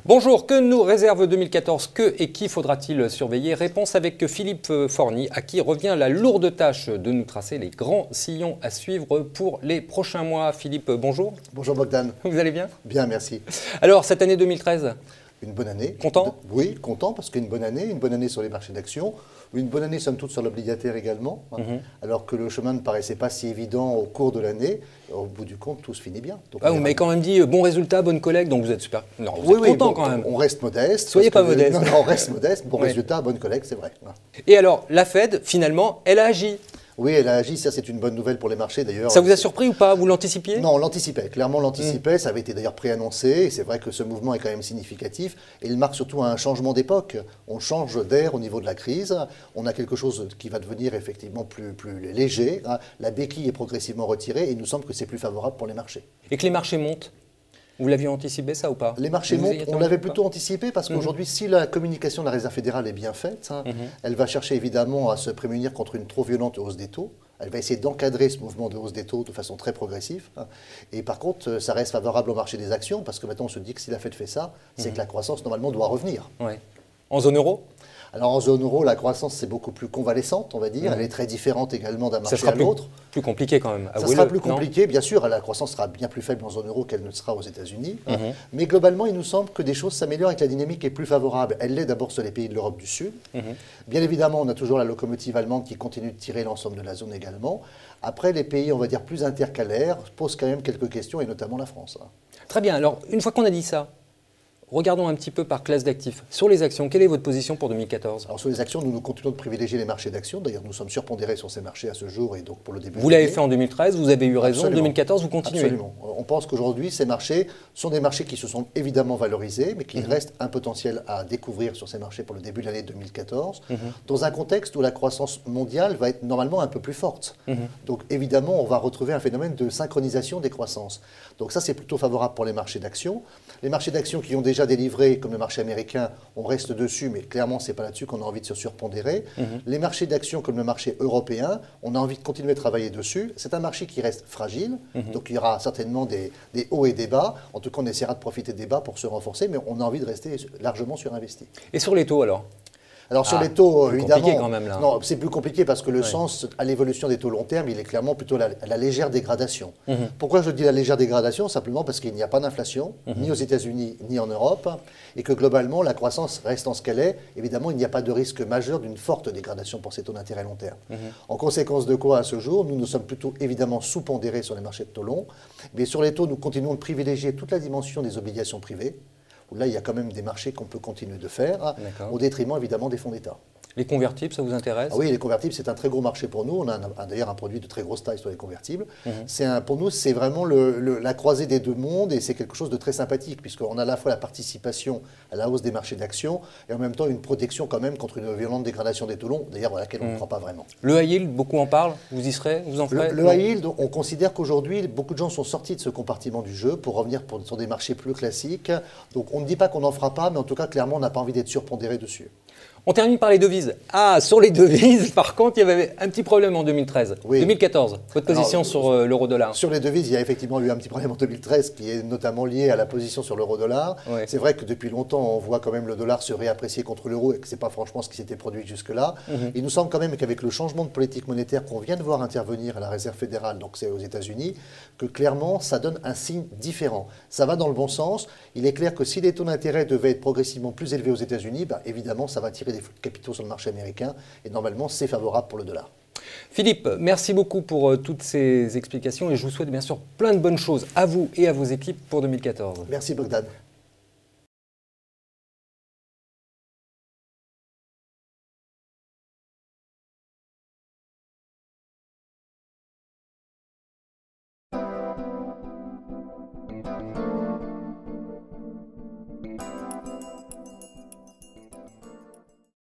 Bonjour, que nous réserve 2014 ? Que et qui faudra-t-il surveiller ? Réponse avec Philippe Forny, à qui revient la lourde tâche de nous tracer les grands sillons à suivre pour les prochains mois. Philippe, bonjour. Bonjour Bogdan. Vous allez bien ? Bien, merci. Alors, cette année 2013 ? Une bonne année. Content ? Oui, content parce qu'une bonne année sur les marchés d'actions, une bonne année somme toute sur l'obligataire également, alors que le chemin ne paraissait pas si évident au cours de l'année. Au bout du compte, tout se finit bien. Donc, vous m'avez quand même dit bon résultat, bonne collecte, donc vous êtes super. Non, vous êtes content quand même. On reste modeste. Soyez pas modeste. Non, on reste modeste, bon résultat, bonne collecte, c'est vrai. Et alors, la Fed, finalement, elle a agi. Oui, elle a agi, ça c'est une bonne nouvelle pour les marchés d'ailleurs. Ça vous a surpris ou pas? Vous l'anticipiez? Non, on l'anticipait, clairement on l'anticipait, ça avait été d'ailleurs préannoncé, et c'est vrai que ce mouvement est quand même significatif, et il marque surtout un changement d'époque. On change d'air au niveau de la crise, on a quelque chose qui va devenir effectivement plus léger, la béquille est progressivement retirée, et il nous semble que c'est plus favorable pour les marchés. Et que les marchés montent? Vous l'aviez anticipé ça ou pas? Les marchés montent, on l'avait plutôt anticipé parce qu'aujourd'hui, si la communication de la Réserve fédérale est bien faite, elle va chercher évidemment à se prémunir contre une trop violente hausse des taux. Elle va essayer d'encadrer ce mouvement de hausse des taux de façon très progressive. Et par contre, ça reste favorable au marché des actions parce que maintenant on se dit que si la Fed fait ça, c'est que la croissance normalement doit revenir. Ouais. En zone euro? Alors en zone euro, la croissance c'est beaucoup plus convalescente, on va dire. Elle est très différente également d'un marché à l'autre. Plus compliqué quand même. Ça sera plus compliqué, bien sûr. La croissance sera bien plus faible en zone euro qu'elle ne sera aux États-Unis. Mais globalement, il nous semble que des choses s'améliorent et que la dynamique est plus favorable. Elle l'est d'abord sur les pays de l'Europe du Sud. Bien évidemment, on a toujours la locomotive allemande qui continue de tirer l'ensemble de la zone également. Après, les pays, on va dire, plus intercalaires posent quand même quelques questions, et notamment la France. Très bien. Alors, une fois qu'on a dit ça, regardons un petit peu par classe d'actifs. Sur les actions, quelle est votre position pour 2014? Alors sur les actions, nous continuons de privilégier les marchés d'actions. D'ailleurs, nous sommes surpondérés sur ces marchés à ce jour et donc pour le début. Vous l'avez fait en 2013, vous avez eu raison. En Absolument. 2014, vous continuez. Absolument. On pense qu'aujourd'hui, ces marchés sont des marchés qui se sont évidemment valorisés, mais qu'il reste un potentiel à découvrir sur ces marchés pour le début de l'année 2014, dans un contexte où la croissance mondiale va être normalement un peu plus forte. Donc évidemment, on va retrouver un phénomène de synchronisation des croissances. Donc ça, c'est plutôt favorable pour les marchés d'actions. Les marchés d'actions qui ont déjà délivré, comme le marché américain, on reste dessus, mais clairement, ce n'est pas là-dessus qu'on a envie de se surpondérer. Les marchés d'actions comme le marché européen, on a envie de continuer de travailler dessus. C'est un marché qui reste fragile, donc il y aura certainement des hauts et des bas. En tout cas, on essaiera de profiter des bas pour se renforcer, mais on a envie de rester largement surinvesti. Et sur les taux alors? Alors sur les taux, évidemment, quand même, là. Non, c'est plus compliqué parce que le sens à l'évolution des taux long terme, il est clairement plutôt la légère dégradation. Pourquoi je dis la légère dégradation? Simplement parce qu'il n'y a pas d'inflation, ni aux États-Unis, ni en Europe, et que globalement, la croissance reste en ce qu'elle est. Évidemment, il n'y a pas de risque majeur d'une forte dégradation pour ces taux d'intérêt long terme. En conséquence de quoi, à ce jour, nous sommes plutôt évidemment sous-pondérés sur les marchés de taux longs, mais sur les taux, nous continuons de privilégier toute la dimension des obligations privées. Là, il y a quand même des marchés qu'on peut continuer de faire, au détriment évidemment des fonds d'État. Les convertibles, ça vous intéresse? Oui, les convertibles, c'est un très gros marché pour nous. On a d'ailleurs un produit de très grosse taille sur les convertibles. Pour nous, c'est vraiment la croisée des deux mondes et c'est quelque chose de très sympathique puisqu'on a à la fois la participation à la hausse des marchés d'actions et en même temps une protection quand même contre une violente dégradation des taux longs, d'ailleurs à laquelle on ne croit pas vraiment. Le high yield, beaucoup en parlent. Vous y serez? Vous en ferez? Le high yield, on considère qu'aujourd'hui, beaucoup de gens sont sortis de ce compartiment du jeu pour revenir sur des marchés plus classiques. Donc on ne dit pas qu'on n'en fera pas, mais en tout cas, clairement, on n'a pas envie d'être surpondéré dessus. On termine par les devises. Ah, sur les devises, par contre, il y avait un petit problème en 2013. Oui. 2014, votre position sur l'euro-dollar? Sur les devises, il y a effectivement eu un petit problème en 2013 qui est notamment lié à la position sur l'euro-dollar. Oui. C'est vrai que depuis longtemps, on voit quand même le dollar se réapprécier contre l'euro et que ce n'est pas franchement ce qui s'était produit jusque-là. Il nous semble quand même qu'avec le changement de politique monétaire qu'on vient de voir intervenir à la Réserve fédérale, donc c'est aux États-Unis, que clairement, ça donne un signe différent. Ça va dans le bon sens. Il est clair que si les taux d'intérêt devaient être progressivement plus élevés aux États-Unis, évidemment, ça va tirer des capitaux sur le marché américain et normalement c'est favorable pour le dollar. Philippe, merci beaucoup pour toutes ces explications et je vous souhaite bien sûr plein de bonnes choses à vous et à vos équipes pour 2014. Merci Bogdan.